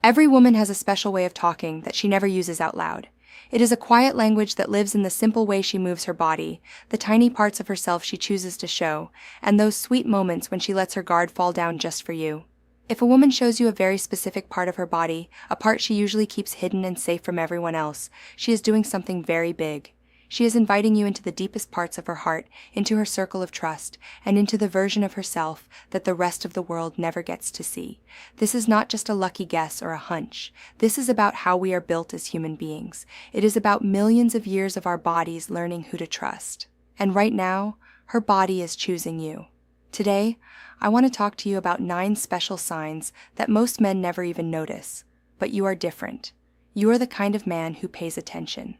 Every woman has a special way of talking that she never uses out loud. It is a quiet language that lives in the simple way she moves her body, the tiny parts of herself she chooses to show, and those sweet moments when she lets her guard fall down just for you. If a woman shows you a very specific part of her body, a part she usually keeps hidden and safe from everyone else, she is doing something very big. She is inviting you into the deepest parts of her heart, into her circle of trust, and into the version of herself that the rest of the world never gets to see. This is not just a lucky guess or a hunch. This is about how we are built as human beings. It is about millions of years of our bodies learning who to trust. And right now, her body is choosing you. Today, I want to talk to you about 9 special signs that most men never even notice. But you are different. You are the kind of man who pays attention.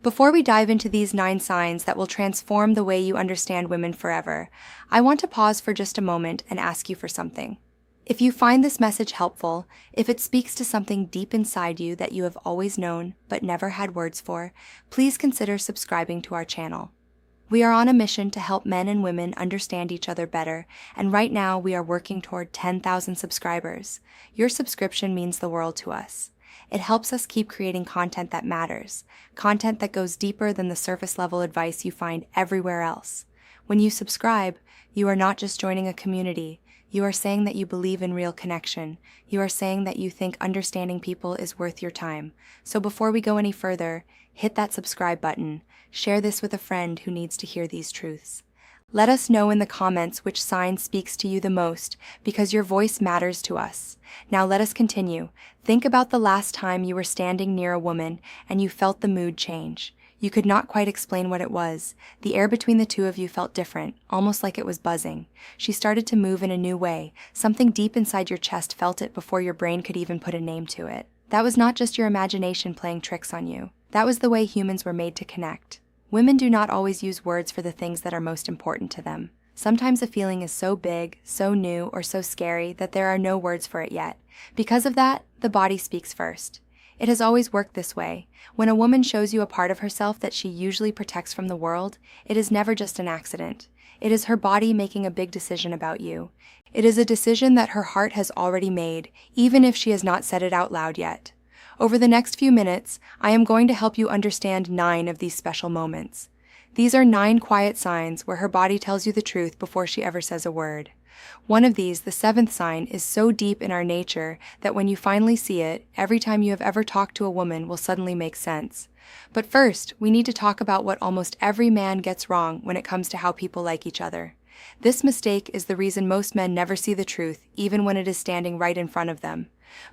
Before we dive into these 9 signs that will transform the way you understand women forever, I want to pause for just a moment and ask you for something. If you find this message helpful, if it speaks to something deep inside you that you have always known but never had words for, please consider subscribing to our channel. We are on a mission to help men and women understand each other better, and right now we are working toward 10,000 subscribers. Your subscription means the world to us. It helps us keep creating content that matters, content that goes deeper than the surface-level advice you find everywhere else. When you subscribe, you are not just joining a community. You are saying that you believe in real connection. You are saying that you think understanding people is worth your time. So before we go any further, hit that subscribe button. Share this with a friend who needs to hear these truths. Let us know in the comments which sign speaks to you the most, because your voice matters to us. Now let us continue. Think about the last time you were standing near a woman and you felt the mood change. You could not quite explain what it was. The air between the two of you felt different, almost like it was buzzing. She started to move in a new way. Something deep inside your chest felt it before your brain could even put a name to it. That was not just your imagination playing tricks on you. That was the way humans were made to connect. Women do not always use words for the things that are most important to them. Sometimes a feeling is so big, so new, or so scary that there are no words for it yet. Because of that, the body speaks first. It has always worked this way. When a woman shows you a part of herself that she usually protects from the world, it is never just an accident. It is her body making a big decision about you. It is a decision that her heart has already made, even if she has not said it out loud yet. Over the next few minutes, I am going to help you understand 9 of these special moments. These are 9 quiet signs where her body tells you the truth before she ever says a word. One of these, the 7th sign, is so deep in our nature that when you finally see it, every time you have ever talked to a woman will suddenly make sense. But first, we need to talk about what almost every man gets wrong when it comes to how people like each other. This mistake is the reason most men never see the truth, even when it is standing right in front of them.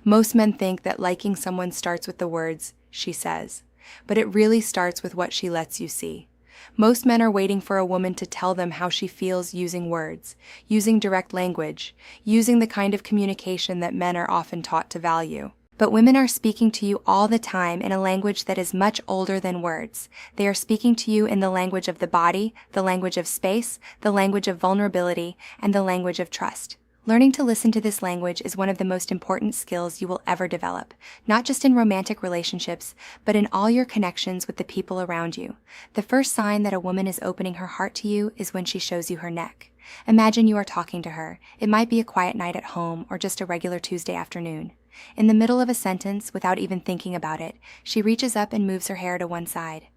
Most men think that liking someone starts with the words, "she says," but it really starts with what she lets you see. Most men are waiting for a woman to tell them how she feels using words, using direct language, using the kind of communication that men are often taught to value. But women are speaking to you all the time in a language that is much older than words. They are speaking to you in the language of the body, the language of space, the language of vulnerability, and the language of trust. Learning to listen to this language is one of the most important skills you will ever develop, not just in romantic relationships, but in all your connections with the people around you. The first sign that a woman is opening her heart to you is when she shows you her neck. Imagine you are talking to her. It might be a quiet night at home or just a regular Tuesday afternoon. In the middle of a sentence, without even thinking about it, she reaches up and moves her hair to one side.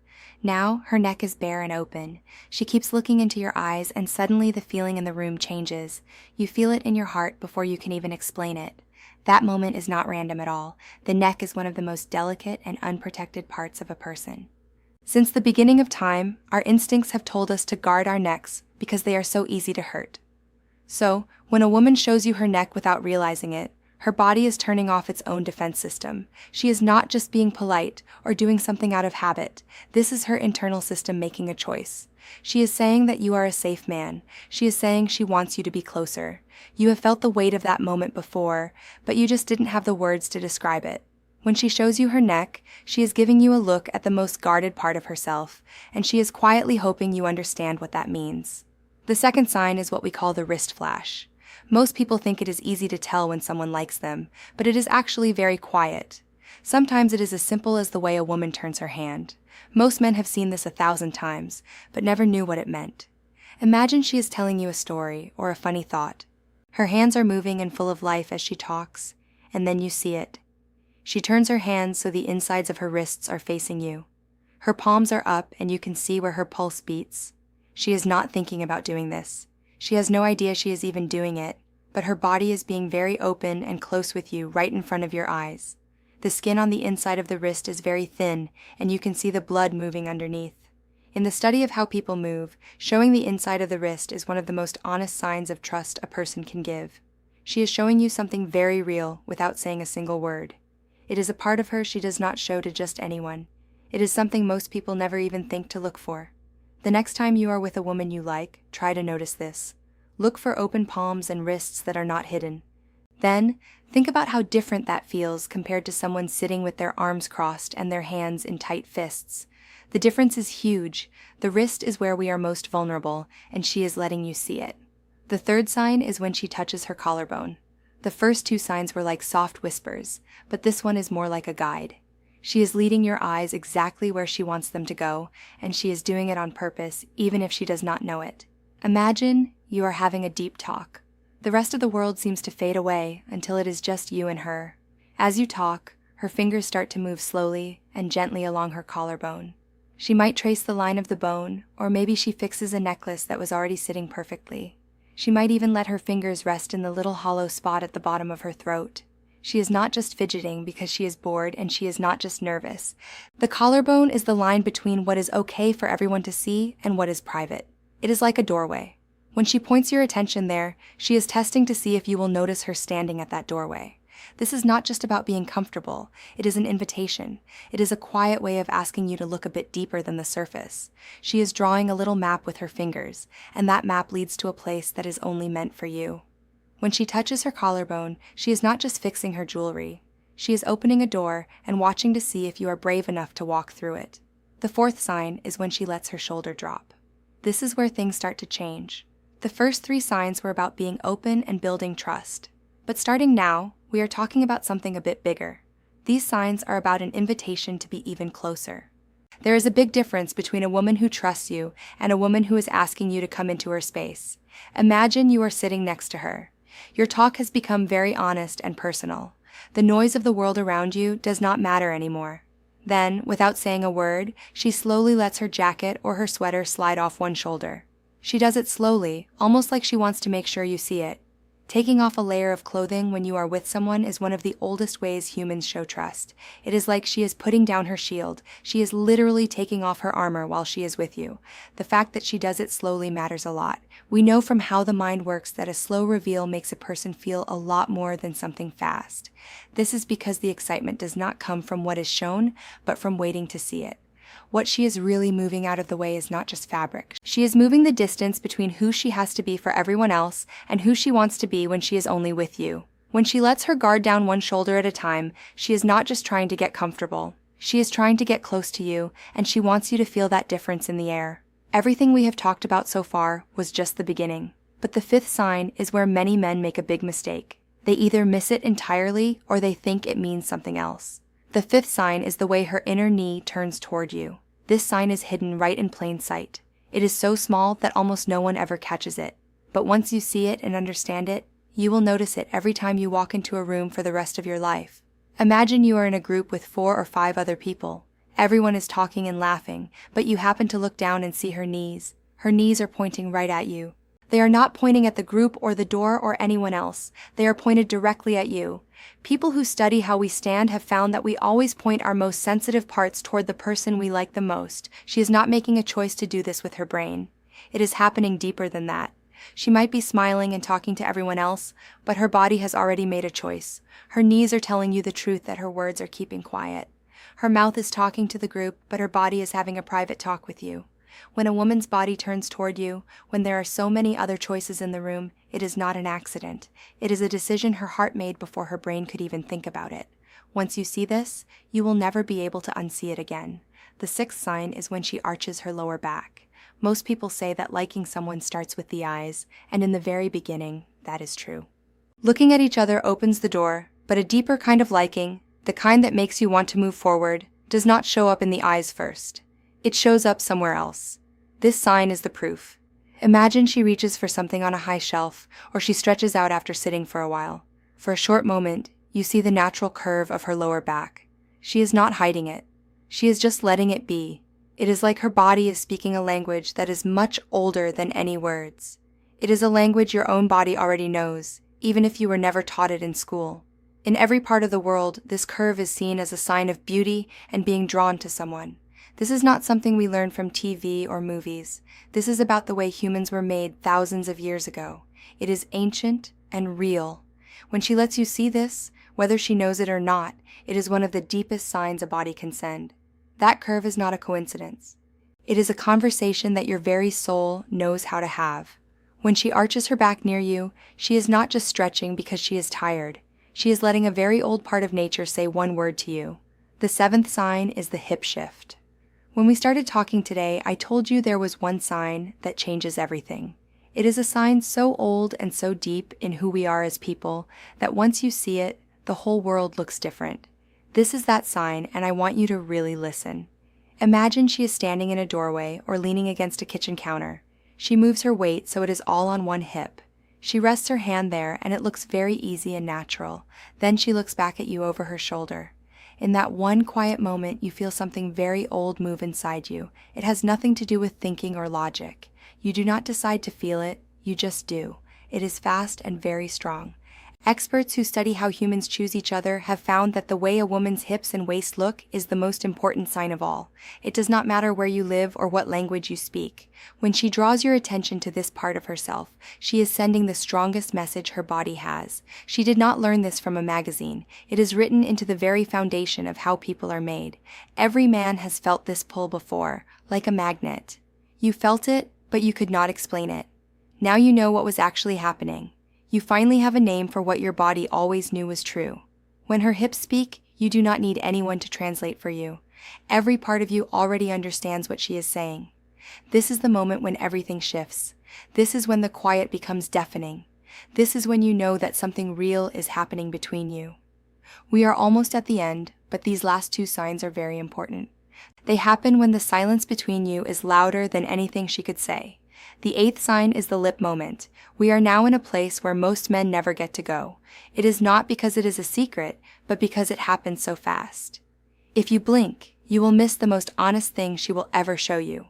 Now, her neck is bare and open. She keeps looking into your eyes, and suddenly the feeling in the room changes. You feel it in your heart before you can even explain it. That moment is not random at all. The neck is one of the most delicate and unprotected parts of a person. Since the beginning of time, our instincts have told us to guard our necks because they are so easy to hurt. So, when a woman shows you her neck without realizing it, her body is turning off its own defense system. She is not just being polite or doing something out of habit. This is her internal system making a choice. She is saying that you are a safe man. She is saying she wants you to be closer. You have felt the weight of that moment before, but you just didn't have the words to describe it. When she shows you her neck, she is giving you a look at the most guarded part of herself, and she is quietly hoping you understand what that means. The second sign is what we call the wrist flash. Most people think it is easy to tell when someone likes them, but it is actually very quiet. Sometimes it is as simple as the way a woman turns her hand. Most men have seen this 1,000 times, but never knew what it meant. Imagine she is telling you a story or a funny thought. Her hands are moving and full of life as she talks, and then you see it. She turns her hands so the insides of her wrists are facing you. Her palms are up and you can see where her pulse beats. She is not thinking about doing this. She has no idea she is even doing it, but her body is being very open and close with you right in front of your eyes. The skin on the inside of the wrist is very thin and you can see the blood moving underneath. In the study of how people move, showing the inside of the wrist is one of the most honest signs of trust a person can give. She is showing you something very real without saying a single word. It is a part of her she does not show to just anyone. It is something most people never even think to look for. The next time you are with a woman you like, try to notice this. Look for open palms and wrists that are not hidden. Then, think about how different that feels compared to someone sitting with their arms crossed and their hands in tight fists. The difference is huge. The wrist is where we are most vulnerable, and she is letting you see it. The third sign is when she touches her collarbone. The first two signs were like soft whispers, but this one is more like a guide. She is leading your eyes exactly where she wants them to go, and she is doing it on purpose, even if she does not know it. Imagine you are having a deep talk. The rest of the world seems to fade away until it is just you and her. As you talk, her fingers start to move slowly and gently along her collarbone. She might trace the line of the bone, or maybe she fixes a necklace that was already sitting perfectly. She might even let her fingers rest in the little hollow spot at the bottom of her throat. She is not just fidgeting because she is bored, and she is not just nervous. The collarbone is the line between what is okay for everyone to see and what is private. It is like a doorway. When she points your attention there, she is testing to see if you will notice her standing at that doorway. This is not just about being comfortable. It is an invitation. It is a quiet way of asking you to look a bit deeper than the surface. She is drawing a little map with her fingers, and that map leads to a place that is only meant for you. When she touches her collarbone, she is not just fixing her jewelry. She is opening a door and watching to see if you are brave enough to walk through it. The fourth sign is when she lets her shoulder drop. This is where things start to change. The first three signs were about being open and building trust. But starting now, we are talking about something a bit bigger. These signs are about an invitation to be even closer. There is a big difference between a woman who trusts you and a woman who is asking you to come into her space. Imagine you are sitting next to her. Your talk has become very honest and personal. The noise of the world around you does not matter anymore. Then, without saying a word, she slowly lets her jacket or her sweater slide off one shoulder. She does it slowly, almost like she wants to make sure you see it. Taking off a layer of clothing when you are with someone is one of the oldest ways humans show trust. It is like she is putting down her shield. She is literally taking off her armor while she is with you. The fact that she does it slowly matters a lot. We know from how the mind works that a slow reveal makes a person feel a lot more than something fast. This is because the excitement does not come from what is shown, but from waiting to see it. What she is really moving out of the way is not just fabric. She is moving the distance between who she has to be for everyone else and who she wants to be when she is only with you. When she lets her guard down one shoulder at a time, she is not just trying to get comfortable. She is trying to get close to you, and she wants you to feel that difference in the air. Everything we have talked about so far was just the beginning. But the fifth sign is where many men make a big mistake. They either miss it entirely or they think it means something else. The fifth sign is the way her inner knee turns toward you. This sign is hidden right in plain sight. It is so small that almost no one ever catches it. But once you see it and understand it, you will notice it every time you walk into a room for the rest of your life. Imagine you are in a group with 4 or 5 other people. Everyone is talking and laughing, but you happen to look down and see her knees. Her knees are pointing right at you. They are not pointing at the group or the door or anyone else. They are pointed directly at you. People who study how we stand have found that we always point our most sensitive parts toward the person we like the most. She is not making a choice to do this with her brain. It is happening deeper than that. She might be smiling and talking to everyone else, but her body has already made a choice. Her knees are telling you the truth that her words are keeping quiet. Her mouth is talking to the group, but her body is having a private talk with you. When a woman's body turns toward you, when there are so many other choices in the room, it is not an accident. It is a decision her heart made before her brain could even think about it. Once you see this, you will never be able to unsee it again. The sixth sign is when she arches her lower back. Most people say that liking someone starts with the eyes, and in the very beginning, that is true. Looking at each other opens the door, but a deeper kind of liking, the kind that makes you want to move forward, does not show up in the eyes first. It shows up somewhere else. This sign is the proof. Imagine she reaches for something on a high shelf, or she stretches out after sitting for a while. For a short moment, you see the natural curve of her lower back. She is not hiding it. She is just letting it be. It is like her body is speaking a language that is much older than any words. It is a language your own body already knows, even if you were never taught it in school. In every part of the world, this curve is seen as a sign of beauty and being drawn to someone. This is not something we learn from TV or movies. This is about the way humans were made thousands of years ago. It is ancient and real. When she lets you see this, whether she knows it or not, it is one of the deepest signs a body can send. That curve is not a coincidence. It is a conversation that your very soul knows how to have. When she arches her back near you, she is not just stretching because she is tired. She is letting a very old part of nature say one word to you. The seventh sign is the hip shift. When we started talking today, I told you there was one sign that changes everything. It is a sign so old and so deep in who we are as people that once you see it, the whole world looks different. This is that sign, and I want you to really listen. Imagine she is standing in a doorway or leaning against a kitchen counter. She moves her weight so it is all on one hip. She rests her hand there, and it looks very easy and natural. Then she looks back at you over her shoulder. In that one quiet moment, you feel something very old move inside you. It has nothing to do with thinking or logic. You do not decide to feel it, you just do. It is fast and very strong. Experts who study how humans choose each other have found that the way a woman's hips and waist look is the most important sign of all. It does not matter where you live or what language you speak. When she draws your attention to this part of herself, she is sending the strongest message her body has. She did not learn this from a magazine. It is written into the very foundation of how people are made. Every man has felt this pull before, like a magnet. You felt it, but you could not explain it. Now you know what was actually happening. You finally have a name for what your body always knew was true. When her hips speak, you do not need anyone to translate for you. Every part of you already understands what she is saying. This is the moment when everything shifts. This is when the quiet becomes deafening. This is when you know that something real is happening between you. We are almost at the end, but these last two signs are very important. They happen when the silence between you is louder than anything she could say. The eighth sign is the lip moment. We are now in a place where most men never get to go. It is not because it is a secret, but because it happens so fast. If you blink, you will miss the most honest thing she will ever show you.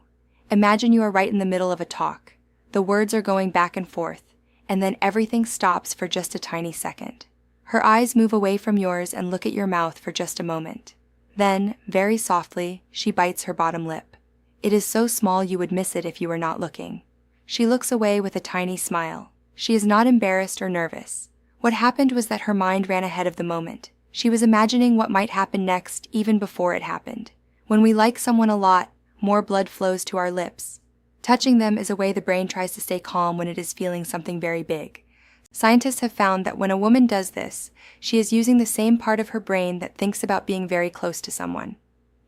Imagine you are right in the middle of a talk. The words are going back and forth, and then everything stops for just a tiny second. Her eyes move away from yours and look at your mouth for just a moment. Then, very softly, she bites her bottom lip. It is so small you would miss it if you were not looking. She looks away with a tiny smile. She is not embarrassed or nervous. What happened was that her mind ran ahead of the moment. She was imagining what might happen next even before it happened. When we like someone a lot, more blood flows to our lips. Touching them is a way the brain tries to stay calm when it is feeling something very big. Scientists have found that when a woman does this, she is using the same part of her brain that thinks about being very close to someone.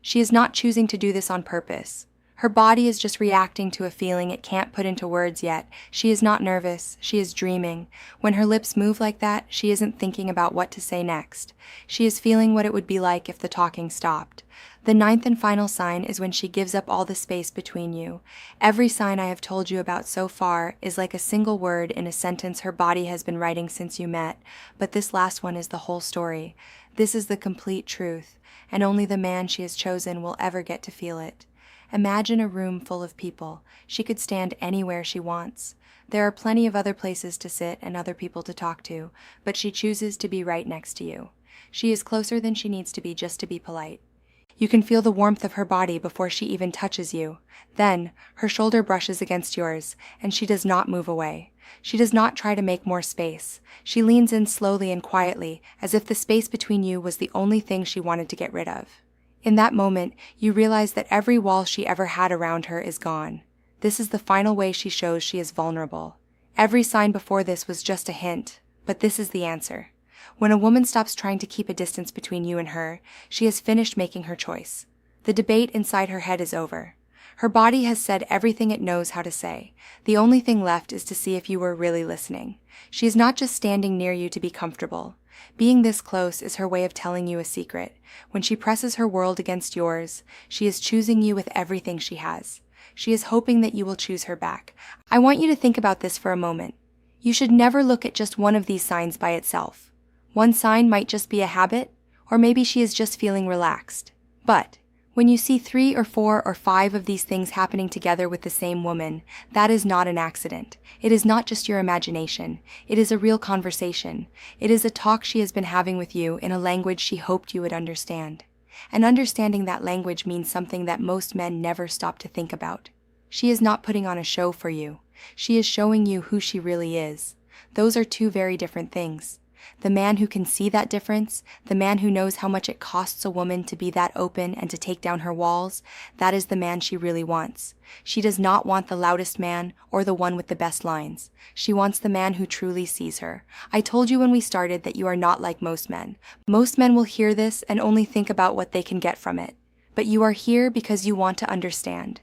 She is not choosing to do this on purpose. Her body is just reacting to a feeling it can't put into words yet. She is not nervous, she is dreaming. When her lips move like that, she isn't thinking about what to say next. She is feeling what it would be like if the talking stopped. The ninth and final sign is when she gives up all the space between you. Every sign I have told you about so far is like a single word in a sentence her body has been writing since you met, but this last one is the whole story. This is the complete truth, and only the man she has chosen will ever get to feel it. Imagine a room full of people. She could stand anywhere she wants. There are plenty of other places to sit and other people to talk to, but she chooses to be right next to you. She is closer than she needs to be just to be polite. You can feel the warmth of her body before she even touches you. Then, her shoulder brushes against yours, and she does not move away. She does not try to make more space. She leans in slowly and quietly, as if the space between you was the only thing she wanted to get rid of. In that moment, you realize that every wall she ever had around her is gone. This is the final way she shows she is vulnerable. Every sign before this was just a hint, but this is the answer. When a woman stops trying to keep a distance between you and her, she has finished making her choice. The debate inside her head is over. Her body has said everything it knows how to say. The only thing left is to see if you were really listening. She is not just standing near you to be comfortable. Being this close is her way of telling you a secret. When she presses her world against yours, she is choosing you with everything she has. She is hoping that you will choose her back. I want you to think about this for a moment. You should never look at just one of these signs by itself. One sign might just be a habit, or maybe she is just feeling relaxed. But when you see 3 or 4 or 5 of these things happening together with the same woman, that is not an accident. It is not just your imagination. It is a real conversation. It is a talk she has been having with you in a language she hoped you would understand. And understanding that language means something that most men never stop to think about. She is not putting on a show for you. She is showing you who she really is. Those are two very different things. The man who can see that difference, the man who knows how much it costs a woman to be that open and to take down her walls, that is the man she really wants. She does not want the loudest man or the one with the best lines. She wants the man who truly sees her. I told you when we started that you are not like most men. Most men will hear this and only think about what they can get from it. But you are here because you want to understand.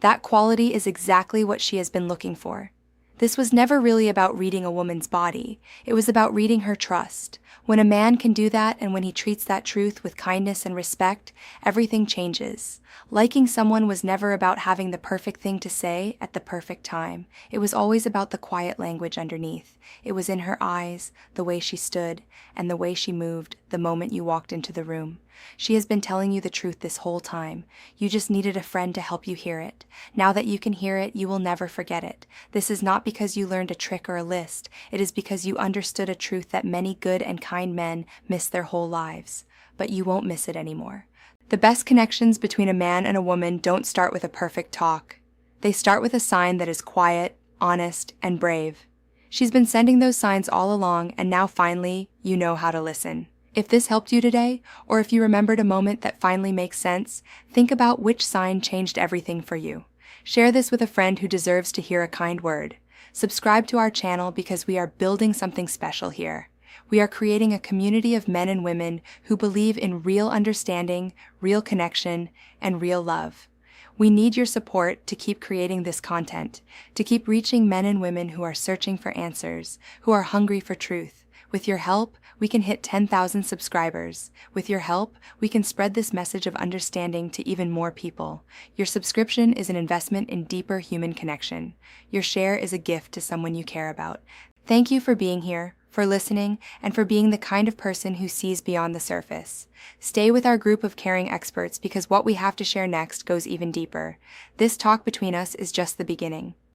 That quality is exactly what she has been looking for. This was never really about reading a woman's body. It was about reading her trust. When a man can do that and when he treats that truth with kindness and respect, everything changes. Liking someone was never about having the perfect thing to say at the perfect time. It was always about the quiet language underneath. It was in her eyes, the way she stood, and the way she moved the moment you walked into the room. She has been telling you the truth this whole time. You just needed a friend to help you hear it. Now that you can hear it, you will never forget it. This is not because you learned a trick or a list. It is because you understood a truth that many good and kind men miss their whole lives. But you won't miss it anymore. The best connections between a man and a woman don't start with a perfect talk. They start with a sign that is quiet, honest, and brave. She's been sending those signs all along, and now finally, you know how to listen. If this helped you today, or if you remembered a moment that finally makes sense, think about which sign changed everything for you. Share this with a friend who deserves to hear a kind word. Subscribe to our channel because we are building something special here. We are creating a community of men and women who believe in real understanding, real connection, and real love. We need your support to keep creating this content, to keep reaching men and women who are searching for answers, who are hungry for truth. With your help, we can hit 10,000 subscribers. With your help, we can spread this message of understanding to even more people. Your subscription is an investment in deeper human connection. Your share is a gift to someone you care about. Thank you for being here, for listening, and for being the kind of person who sees beyond the surface. Stay with our group of caring experts because what we have to share next goes even deeper. This talk between us is just the beginning.